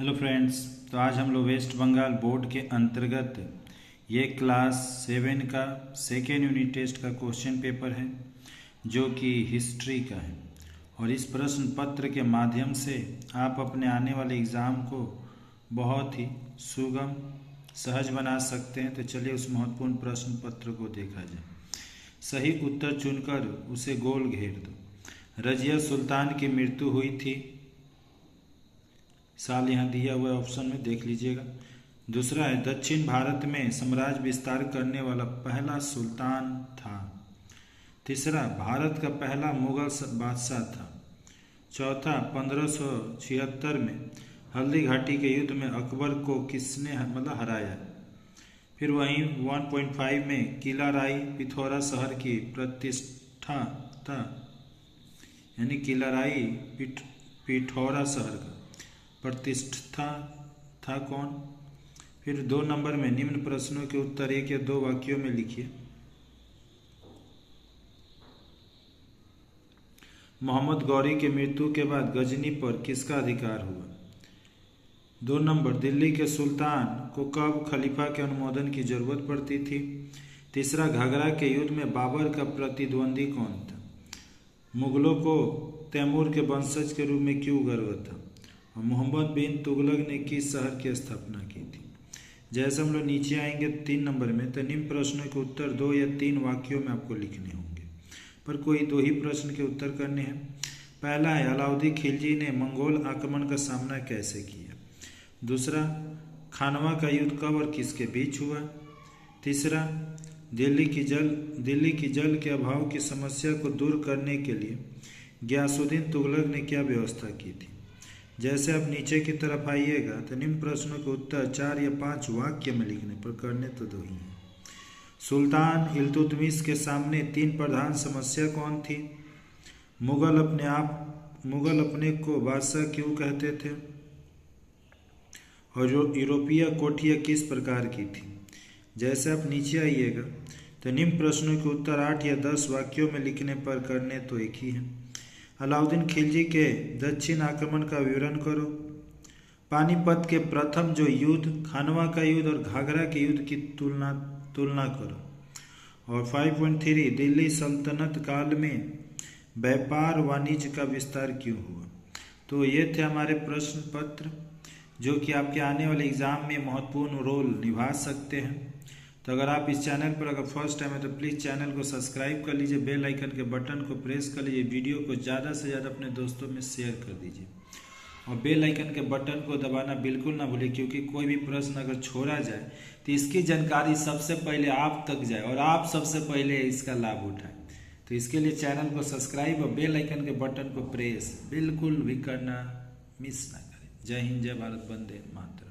Hello friends. तो आज हम लोग वेस्ट बंगाल बोर्ड के अंतर्गत ये क्लास 7 का सेकेंड यूनिट टेस्ट का क्वेश्चन पेपर है जो कि हिस्ट्री का है। और इस प्रश्न पत्र के माध्यम से आप अपने आने वाले एग्ज़ाम को बहुत ही सुगम सहज बना सकते हैं। तो चलिए उस महत्वपूर्ण प्रश्न पत्र को देखा जाए। सही उत्तर चुनकर उसे गोल घेर दो। रजिया सुल्तान की मृत्यु हुई थी, साल यहाँ दिया हुआ ऑप्शन में देख लीजिएगा। दूसरा है दक्षिण भारत में साम्राज्य विस्तार करने वाला पहला सुल्तान था। तीसरा भारत का पहला मुगल बादशाह था। चौथा 1576 में हल्दी घाटी के युद्ध में अकबर को किसने हराया। फिर वहीं 1.5 में किला राई पिथौरा शहर की प्रतिष्ठा था, यानी किला राई पिथौरा शहर का प्रतिष्ठा था कौन। फिर 2 नंबर में निम्न प्रश्नों के उत्तर 1 या 2 वाक्यों में लिखिए। मोहम्मद गौरी के मृत्यु के बाद गजनी पर किसका अधिकार हुआ। 2 नंबर दिल्ली के सुल्तान को कब खलीफा के अनुमोदन की जरूरत पड़ती थी। तीसरा घाघरा के युद्ध में बाबर का प्रतिद्वंदी कौन था। मुगलों को तैमूर के वंशज के रूप में क्यों गर्व था। और मोहम्मद बिन तुगलक ने किस शहर की स्थापना की थी। जैसे हम लोग नीचे आएंगे 3 नंबर में, तो निम्न प्रश्नों के उत्तर 2 या 3 वाक्यों में आपको लिखने होंगे, पर कोई 2 ही प्रश्न के उत्तर करने हैं। पहला है अलाउद्दीन खिलजी ने मंगोल आक्रमण का सामना कैसे किया। दूसरा खानवा का युद्ध कब और किसके बीच हुआ। तीसरा दिल्ली की जल के अभाव की समस्या को दूर करने के लिए गयासुद्दीन तुगलक ने क्या व्यवस्था की थी। जैसे आप नीचे की तरफ आइएगा तो निम्न प्रश्नों के उत्तर 4 या 5 वाक्य में लिखने पर करने तो 2 ही हैं। सुल्तान इल्तुतमिश के सामने 3 प्रधान समस्या कौन थी। मुगल अपने को बादशाह क्यों कहते थे। और यूरोपीय कोठियाँ किस प्रकार की थी। जैसे आप नीचे आइएगा तो निम्न प्रश्नों के उत्तर 8 या 10 वाक्यों में लिखने पर करने तो एक ही है। अलाउद्दीन खिलजी के दक्षिण आक्रमण का विवरण करो। पानीपत के प्रथम जो युद्ध, खानवा का युद्ध और घाघरा के युद्ध की तुलना करो। और 5.3 दिल्ली सल्तनत काल में व्यापार वाणिज्य का विस्तार क्यों हुआ। तो ये थे हमारे प्रश्न पत्र जो कि आपके आने वाले एग्जाम में महत्वपूर्ण रोल निभा सकते हैं। तो अगर आप इस चैनल पर अगर फर्स्ट टाइम है तो प्लीज़ चैनल को सब्सक्राइब कर लीजिए, बेल आइकन के बटन को प्रेस कर लीजिए, वीडियो को ज़्यादा से ज़्यादा अपने दोस्तों में शेयर कर दीजिए और बेल आइकन के बटन को दबाना बिल्कुल ना भूलिए, क्योंकि कोई भी प्रश्न अगर छोड़ा जाए तो इसकी जानकारी सबसे पहले आप तक जाए और आप सबसे पहले इसका लाभ उठाएं। तो इसके लिए चैनल को सब्सक्राइब और बेल आइकन के बटन को प्रेस बिल्कुल भी करना मिस ना करें। जय हिंद, जय भारत, वंदे मातरम।